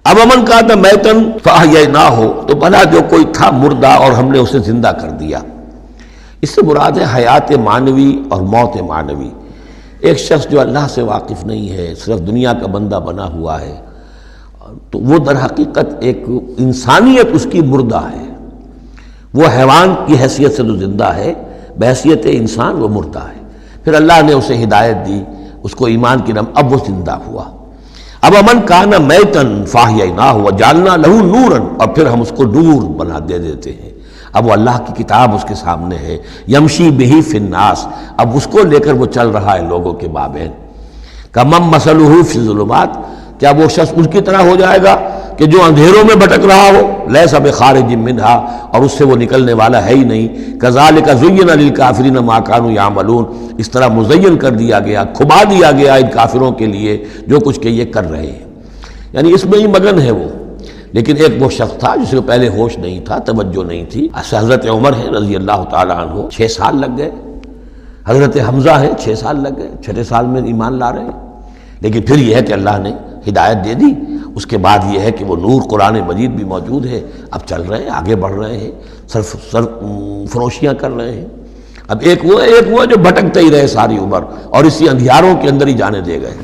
اب امن کا تھا میتن فاحییناہ ہو، تو بنا جو کوئی تھا مردہ اور ہم نے اسے زندہ کر دیا۔ اس سے مراد ہے حیات معنوی اور موت معنوی۔ ایک شخص جو اللہ سے واقف نہیں ہے، صرف دنیا کا بندہ بنا ہوا ہے، تو وہ در حقیقت ایک انسانیت اس کی مردہ ہے۔ وہ حیوان کی حیثیت سے تو زندہ ہے، بحیثیت انسان وہ مردہ ہے۔ پھر اللہ نے اسے ہدایت دی، اس کو ایمان کی نام، اب وہ زندہ ہوا۔ اب امن کانا میتن فاحییناہ وجعلنا لہ نورا، اور پھر ہم اس کو نور بنا دے دیتے ہیں۔ اب وہ اللہ کی کتاب اس کے سامنے ہے، یمشی بہ فی الناس، اب اس کو لے کر وہ چل رہا ہے لوگوں کے مابین۔ کمن مثلہ فی الظلمات، کیا وہ شخص ان کی طرح ہو جائے گا کہ جو اندھیروں میں بھٹک رہا ہو، لیس بخارج منہا، اور اس سے وہ نکلنے والا ہے ہی نہیں۔ کذالک زین للکافرین ما کانوا یعملون، اس طرح مزین کر دیا گیا، کھبا دیا گیا ان کافروں کے لیے جو کچھ کہ یہ کر رہے ہیں، یعنی اس میں ہی مگن ہے وہ۔ لیکن ایک وہ شخص تھا جس کو پہلے ہوش نہیں تھا، توجہ نہیں تھی۔ حضرت عمر ہے رضی اللہ تعالیٰ عنہ، 6 سال لگ گئے۔ حضرت حمزہ ہے 6 سال لگ گئے، 6 سال میں ایمان لا رہے ہیں۔ لیکن پھر یہ ہے کہ اللہ نے ہدایت دے دی۔ اس کے بعد یہ ہے کہ وہ نور قرآن مجید بھی موجود ہے، اب چل رہے ہیں، آگے بڑھ رہے ہیں، فروشیاں کر رہے ہیں۔ اب ایک وہ جو بھٹکتے ہی رہے ساری عمر، اور اسی اندھیاروں کے اندر ہی جانے دے گئے۔